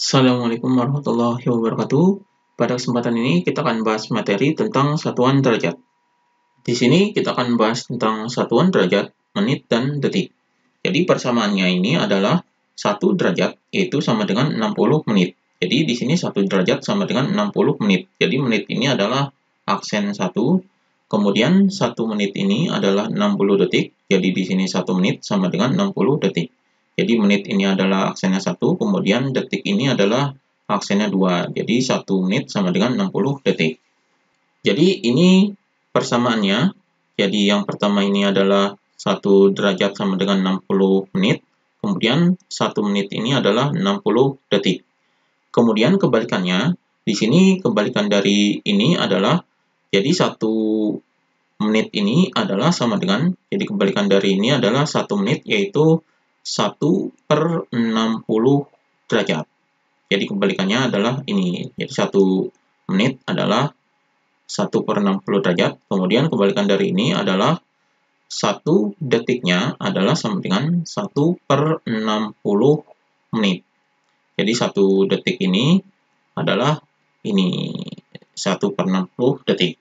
Assalamualaikum warahmatullahi wabarakatuh. Pada kesempatan ini kita akan bahas materi tentang satuan derajat. Di sini kita akan bahas tentang satuan derajat, menit, dan detik. Jadi persamaannya ini adalah 1 derajat yaitu sama dengan 60 menit. Jadi di sini 1 derajat sama dengan 60 menit. Jadi menit ini adalah aksen 1, kemudian 1 menit ini adalah 60 detik. Jadi di sini 1 menit sama dengan 60 detik. Jadi menit ini adalah aksennya 1, kemudian detik ini adalah aksennya 2. Jadi 1 menit sama dengan 60 detik. Jadi ini persamaannya. Jadi yang pertama ini adalah 1 derajat sama dengan 60 menit. Kemudian 1 menit ini adalah 60 detik. Kemudian kebalikannya, di sini kebalikan dari ini adalah, jadi 1 menit ini adalah sama dengan, jadi kebalikan dari ini adalah 1 menit yaitu 1/60 derajat. Jadi kebalikannya adalah ini. Jadi 1 menit adalah 1/60 derajat. Kemudian kebalikan dari ini adalah 1 detiknya adalah sama dengan 1/60 menit. Jadi 1 detik ini adalah ini 1/60 detik.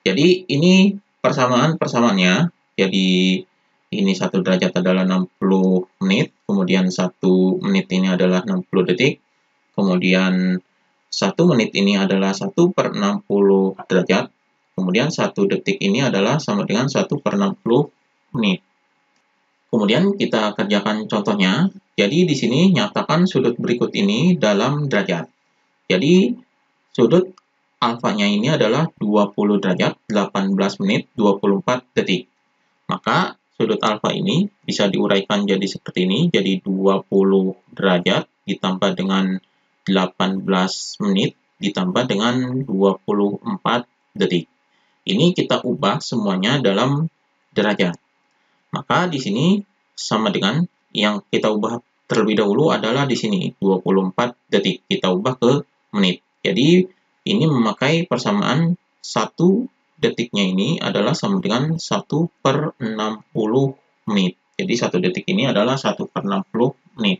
Jadi ini persamaannya. Jadi ini 1 derajat adalah 60 menit, kemudian 1 menit ini adalah 60 detik, kemudian 1 menit ini adalah 1/60 derajat, kemudian 1 detik ini adalah sama dengan 1/60 menit. Kemudian kita kerjakan contohnya. Jadi di sini nyatakan sudut berikut ini dalam derajat. Jadi sudut alfanya ini adalah 20 derajat, 18 menit, 24 detik. Maka sudut alfa ini bisa diuraikan jadi seperti ini. Jadi 20 derajat ditambah dengan 18 menit ditambah dengan 24 detik. Ini kita ubah semuanya dalam derajat. Maka di sini sama dengan yang kita ubah terlebih dahulu adalah di sini 24 detik. Kita ubah ke menit. Jadi ini memakai persamaan 1 detiknya ini adalah sama dengan 1/60 menit. Jadi 1 detik ini adalah 1/60 menit.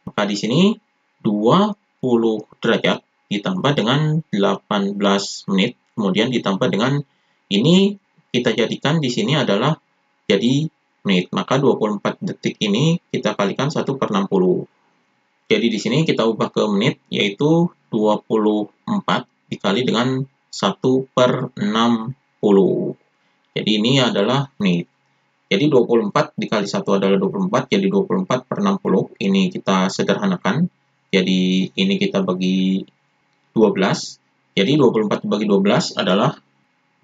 Maka di sini 20 derajat ditambah dengan 18 menit, kemudian ditambah dengan ini kita jadikan di sini adalah jadi menit. Maka 24 detik ini kita kalikan 1/60. Jadi di sini kita ubah ke menit yaitu 24 dikali dengan 1/60. Jadi ini adalah menit. Jadi 24 dikali 1 adalah 24, jadi 24/60. Ini kita sederhanakan. Jadi ini kita bagi 12. Jadi 24 dibagi 12 adalah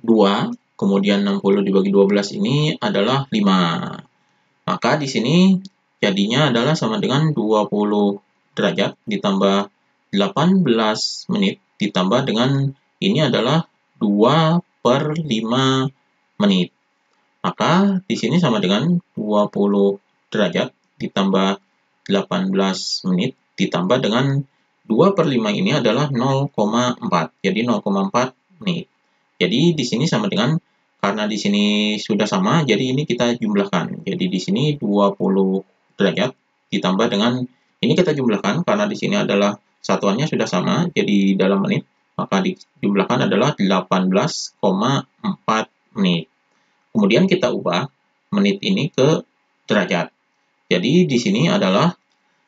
2, kemudian 60 dibagi 12 ini adalah 5. Maka di sini jadinya adalah sama dengan 20 derajat ditambah 18 menit ditambah dengan ini adalah 2/5 menit. Maka di sini sama dengan 20 derajat ditambah 18 menit ditambah dengan 2/5 ini adalah 0,4. Jadi 0,4 menit. Jadi di sini sama dengan, karena di sini sudah sama, jadi ini kita jumlahkan. Jadi di sini 20 derajat ditambah dengan ini kita jumlahkan karena di sini adalah satuannya sudah sama, jadi dalam menit, maka dijumlahkan adalah 18,4 menit. Kemudian kita ubah menit ini ke derajat. Jadi di sini adalah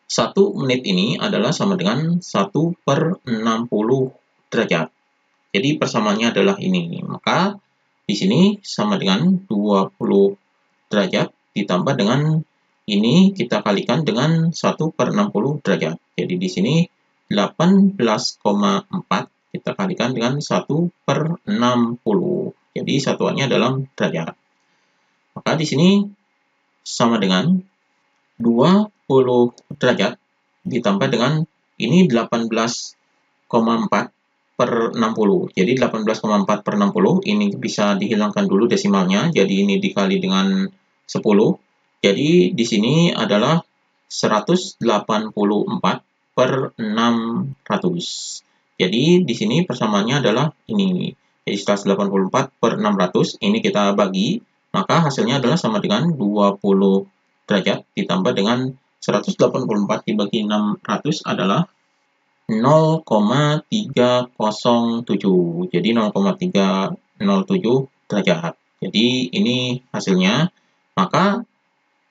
1 menit ini adalah sama dengan 1/60 derajat. Jadi persamaannya adalah ini. Maka di sini sama dengan 20 derajat ditambah dengan ini kita kalikan dengan 1/60 derajat. Jadi di sini 18,4 kita kalikan dengan 1/60. Jadi satuannya dalam derajat. Maka di sini sama dengan 20 derajat ditambah dengan ini 18,4/60. Jadi 18,4/60 ini bisa dihilangkan dulu desimalnya. Jadi ini dikali dengan 10. Jadi di sini adalah 184/600. Jadi di sini persamaannya adalah ini. Jadi 184/600 ini kita bagi, maka hasilnya adalah sama dengan 20 derajat ditambah dengan 184 dibagi 600 adalah 0,307. Jadi 0,307 derajat. Jadi ini hasilnya. Maka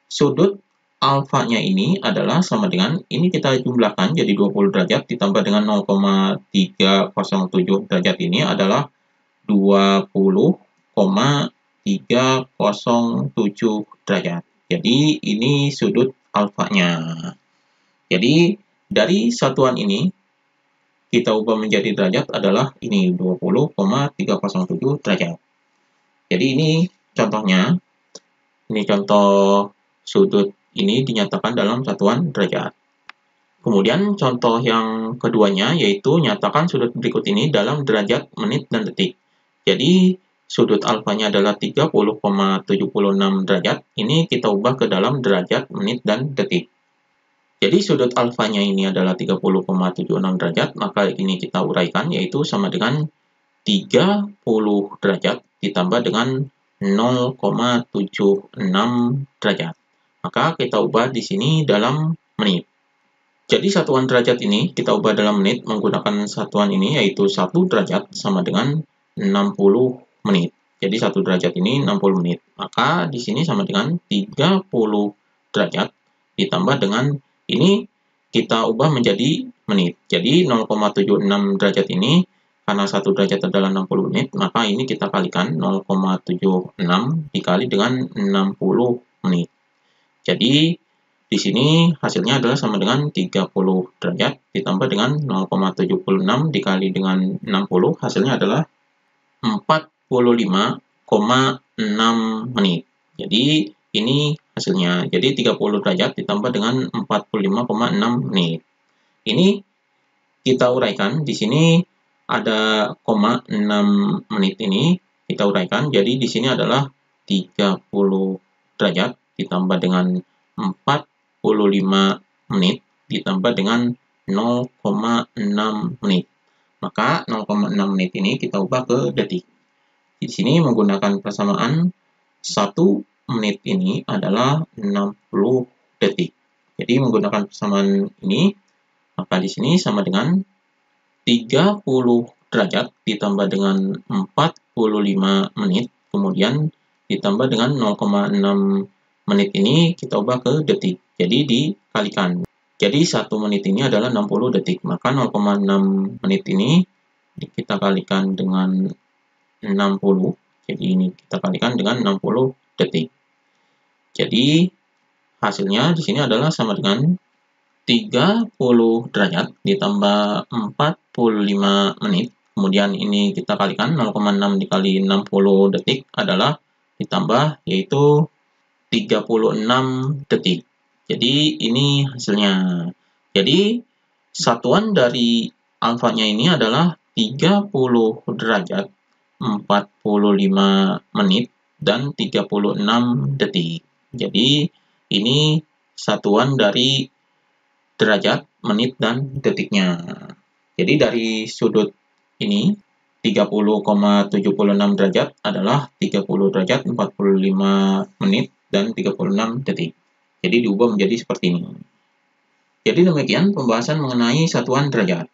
sudut alfanya ini adalah sama dengan, ini kita jumlahkan jadi 20 derajat ditambah dengan 0,307 derajat ini adalah 20,307 derajat. Jadi ini sudut alfanya. Jadi dari satuan ini kita ubah menjadi derajat adalah ini 20,307 derajat. Jadi ini contohnya. Ini contoh sudut ini dinyatakan dalam satuan derajat. Kemudian contoh yang keduanya yaitu nyatakan sudut berikut ini dalam derajat, menit, dan detik. Jadi sudut alfanya adalah 30,76 derajat. Ini kita ubah ke dalam derajat, menit, dan detik. Jadi sudut alfanya ini adalah 30,76 derajat, maka ini kita uraikan yaitu sama dengan 30 derajat ditambah dengan 0,76 derajat. Maka kita ubah di sini dalam menit. Jadi satuan derajat ini kita ubah dalam menit menggunakan satuan ini yaitu 1 derajat sama dengan 60 menit. Jadi 1 derajat ini 60 menit. Maka di sini sama dengan 30 derajat ditambah dengan ini kita ubah menjadi menit. Jadi 0,76 derajat ini karena 1 derajat adalah 60 menit, maka ini kita kalikan 0,76 dikali dengan 60 menit. Jadi di sini hasilnya adalah sama dengan 30 derajat ditambah dengan 0,76 dikali dengan 60, hasilnya adalah 45,6 menit. Jadi ini hasilnya. Jadi 30 derajat ditambah dengan 45,6 menit. Ini kita uraikan. Di sini ada koma 6 menit ini kita uraikan. Jadi di sini adalah 30 derajat ditambah dengan 45 menit ditambah dengan 0,6 menit. Maka 0,6 menit ini kita ubah ke detik. Di sini menggunakan persamaan 1 menit ini adalah 60 detik. Jadi menggunakan persamaan ini, maka di sini sama dengan 30 derajat ditambah dengan 45 menit, kemudian ditambah dengan 0,6 menit ini kita ubah ke detik. Jadi dikalikan. Jadi 1 menit ini adalah 60 detik, maka 0,6 menit ini kita kalikan dengan 60. Jadi ini kita kalikan dengan 60 detik. Jadi hasilnya di sini adalah sama dengan 30 derajat ditambah 45 menit. Kemudian ini kita kalikan 0,6 dikali 60 detik adalah ditambah yaitu 36 detik. Jadi ini hasilnya. Jadi satuan dari alfanya ini adalah 30 derajat, 45 menit, dan 36 detik. Jadi ini satuan dari derajat, menit, dan detiknya. Jadi dari sudut ini 30,76 derajat adalah 30 derajat, 45 menit, dan 36 detik. Jadi diubah menjadi seperti ini. Jadi demikian pembahasan mengenai satuan derajat.